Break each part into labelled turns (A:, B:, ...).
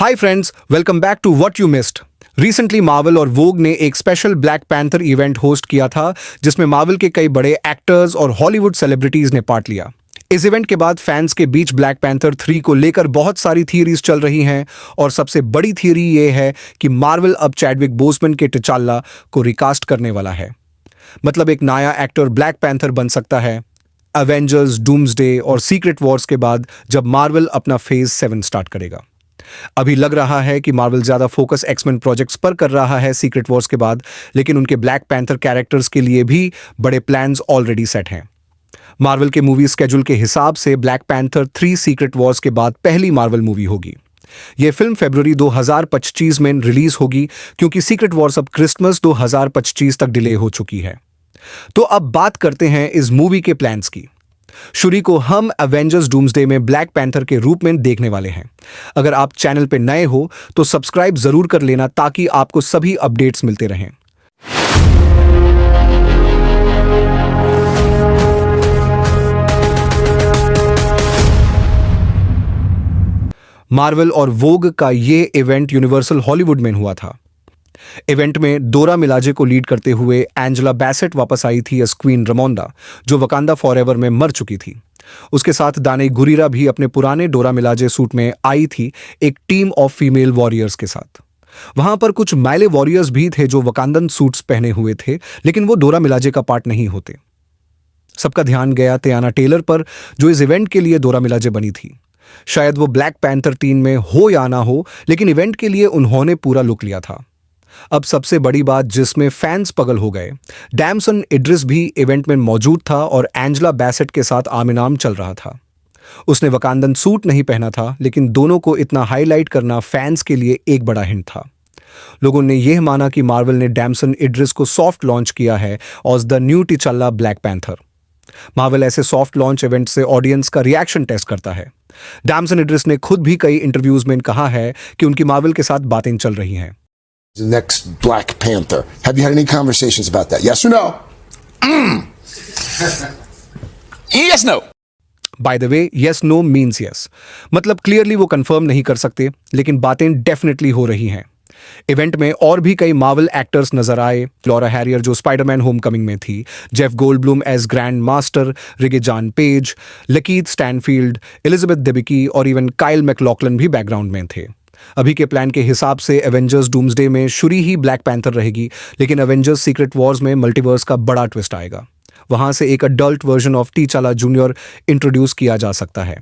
A: Hi friends, welcome back to what you missed. Recently Marvel और Vogue ने एक special Black Panther event host किया था जिसमें मार्वल के कई बड़े एक्टर्स और हॉलीवुड सेलिब्रिटीज ने पार्ट लिया। इस इवेंट के बाद फैंस के बीच ब्लैक पैंथर 3 को लेकर बहुत सारी थियरीज चल रही हैं और सबसे बड़ी थियरी ये है कि मार्वल अब चैडविक बोसमैन के टिचाला को रिकास्ट करने वाला है। मतलब एक नया एक्टर ब्लैक पैंथर बन सकता है एवेंजर्स, डूम्सडे और सीक्रेट वॉर्स के बाद जब मार्वल अपना फेज 7 स्टार्ट करेगा। अभी लग रहा है कि मार्वल ज्यादा फोकस एक्समैन प्रोजेक्ट्स पर कर रहा है सीक्रेट वॉर्स के बाद, लेकिन उनके ब्लैक पैंथर कैरेक्टर्स के लिए भी बड़े प्लान्स ऑलरेडी सेट हैं। मार्वल के मूवी स्केड्यूल के हिसाब से ब्लैक पैंथर 3 सीक्रेट वॉर्स के बाद पहली मार्वल मूवी होगी। यह फिल्म फरवरी 2025 में रिलीज होगी क्योंकि सीक्रेट वॉर्स अब क्रिसमस 2025 तक डिले हो चुकी है। तो अब बात करते हैं इस मूवी के प्लान्स की। शुरी को हम एवेंजर्स डूम्सडे में ब्लैक पैंथर के रूप में देखने वाले हैं। अगर आप चैनल पे नए हो तो सब्सक्राइब जरूर कर लेना ताकि आपको सभी अपडेट्स मिलते रहें। मार्वल और वोग का ये इवेंट यूनिवर्सल हॉलीवुड में हुआ था। इवेंट में डोरा मिलाजे को लीड करते हुए एंजेला बैसेट वापस आई थी एज क्वीन रमोंडा, जो वकांडा फॉरएवर में मर चुकी थी। उसके साथ दानी गुरीरा भी अपने पुराने डोरा मिलाजे सूट में आई थी, एक टीम ऑफ फीमेल वॉरियर्स के साथ। वहां पर कुछ माइले वॉरियर्स भी थे जो वकांडन सूट्स पहने हुए थे, लेकिन वो डोरा मिलाजे का पार्ट नहीं होते। सबका ध्यान गया तियाना टेलर पर, जो इस इवेंट के लिए डोरा मिलाजे बनी थी। शायद वो ब्लैक पैंथर 3 में हो या ना हो, लेकिन इवेंट के लिए उन्होंने पूरा लुक लिया था। अब सबसे बड़ी बात जिसमें फैंस पगल हो गए, डैमसन इड्रिस भी इवेंट में मौजूद था और एंजेला बैसेट के साथ आमिनाम चल रहा था। उसने वकांडन सूट नहीं पहना था, लेकिन दोनों को इतना हाईलाइट करना फैंस के लिए एक बड़ा हिंट था। लोगों ने यह माना कि मार्वल ने डैमसन इड्रिस को सॉफ्ट लॉन्च किया है और the new T'Challa black panther. Marvel ऐसे सॉफ्ट लॉन्च इवेंट से ऑडियंस का रिएक्शन टेस्ट करता है। डैमसन इड्रिस ने खुद भी कई इंटरव्यूज में कहा है कि उनकी मार्वल के साथ बातें चल रही हैं।
B: The next Black Panther. Have you had any conversations about that? Yes or no?
C: Yes, no.
A: By the way, yes no means yes. मतलब क्लियरली वो कंफर्म नहीं कर सकते, लेकिन बातें डेफिनेटली हो रही हैं। इवेंट में और भी कई मार्वल एक्टर्स नजर आए। लॉरा हैरियर जो स्पाइडरमैन होमकमिंग में थी, Jeff Goldblum as Grandmaster, Rege Jean Page, Lakeith Stanfield, Elizabeth Debicki और इवन काइल मैकलॉकलन भी बैकग्राउंड में थे। अभी के प्लान के हिसाब से एवेंजर्स डूम्सडे में शुरी ही ब्लैक पैंथर रहेगी, लेकिन एवेंजर्स सीक्रेट वॉर्स में मल्टीवर्स का बड़ा ट्विस्ट आएगा। वहां से एक adult version of T'Challa junior introduce किया जा सकता है।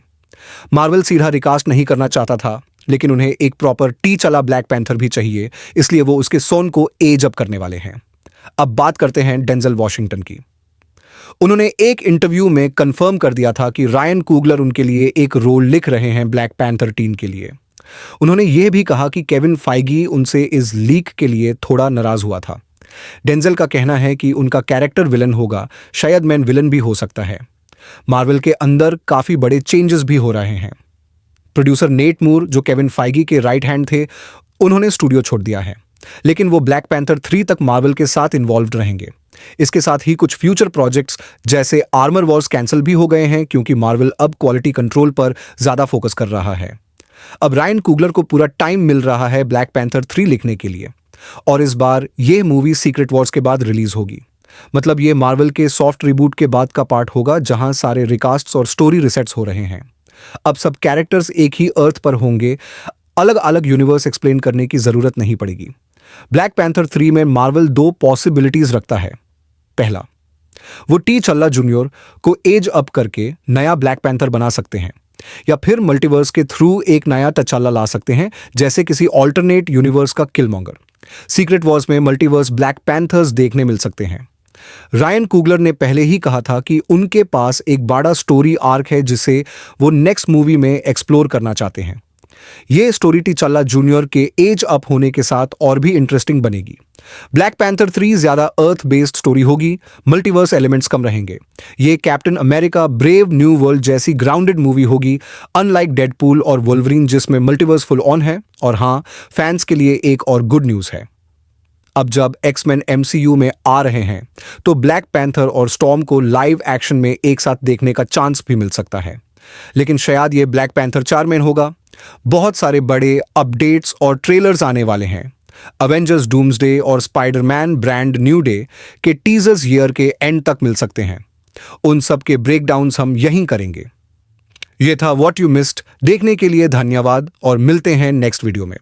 A: मार्वल सीधा रिकास्ट नहीं करना चाहता था, लेकिन उन्हें एक प्रॉपर टीचाला ब्लैक पैंथर भी चाहिए, इसलिए वो उसके सोन को एज अप करने वाले हैं। अब बात करते हैं डेंजल वॉशिंगटन की। उन्होंने एक इंटरव्यू में कंफर्म कर दिया था कि रायन कुगलर उनके लिए एक रोल लिख रहे हैं ब्लैक पैंथर 3 के लिए। उन्होंने यह भी कहा कि केविन फाइगी उनसे इस लीक के लिए थोड़ा नाराज हुआ था। डेंजल का कहना है कि उनका कैरेक्टर विलन होगा, शायद मैन विलन भी हो सकता है। मार्वल के अंदर काफी बड़े चेंजेस भी हो रहे हैं। प्रोड्यूसर नेट मूर, जो केविन फाइगी के राइट हैंड थे, उन्होंने स्टूडियो छोड़ दिया है, लेकिन वो ब्लैक पैंथर 3 तक मार्वल के साथ इन्वॉल्व रहेंगे। इसके साथ ही कुछ फ्यूचर प्रोजेक्ट्स जैसे आर्मर वॉर्स कैंसिल भी हो गए हैं, क्योंकि मार्वल अब क्वालिटी कंट्रोल पर ज्यादा फोकस कर रहा है। अब रायन कुगलर को पूरा टाइम मिल रहा है ब्लैक पैंथर 3 लिखने के लिए, और इस बार यह मूवी सीक्रेट वॉर्स के बाद रिलीज होगी। मतलब ये मार्वल के सॉफ्ट रिबूट के बाद का पार्ट होगा, जहां सारे रिकास्ट्स और स्टोरी रिसेट्स हो रहे हैं। अब सब कैरेक्टर्स एक ही अर्थ पर होंगे, अलग अलग यूनिवर्स एक्सप्लेन करने की जरूरत नहीं पड़ेगी। ब्लैक पैंथर 3 में मार्वल 2 पॉसिबिलिटीज रखता है। पहला, वो टीचाला जूनियर को एज अप करके नया ब्लैक पैंथर बना सकते हैं, या फिर मल्टीवर्स के थ्रू एक नया टिचाला ला सकते हैं, जैसे किसी ऑल्टरनेट यूनिवर्स का किलमॉन्गर। सीक्रेट वॉर्स में मल्टीवर्स ब्लैक पैंथर्स देखने मिल सकते हैं। रायन कुगलर ने पहले ही कहा था कि उनके पास एक बड़ा स्टोरी आर्क है जिसे वो नेक्स्ट मूवी में एक्सप्लोर करना चाहते हैं। ये स्टोरी टिचाला जूनियर के एज अप होने के साथ और भी इंटरेस्टिंग बनेगी। ब्लैक पैंथर 3 ज्यादा अर्थ बेस्ड स्टोरी होगी, मल्टीवर्स एलिमेंट्स कम रहेंगे। ये captain America brave new world जैसी ग्राउंडेड मूवी होगी, अनलाइक डेडपूल और वोल्वरीन जिसमें मल्टीवर्स फुल ऑन है। और हाँ, फैंस के लिए एक और गुड न्यूज है। अब जब एक्समैन MCU में आ रहे हैं, तो ब्लैक पैंथर और स्टॉर्म को लाइव एक्शन में एक साथ देखने का चांस भी मिल सकता है। लेकिन शायद ये ब्लैक पैंथर 4 में होगा, बहुत सारे बड़े अपडेट्स और ट्रेलर्स आने वाले हैं। अवेंजर्स डूम्सडे और स्पाइडरमैन ब्रांड न्यू डे के टीजर्स ईयर के एंड तक मिल सकते हैं। उन सब के ब्रेकडाउन्स हम यहीं करेंगे। ये था व्हाट यू मिस्ड। देखने के लिए धन्यवाद और मिलते हैं नेक्स्ट वीडियो में।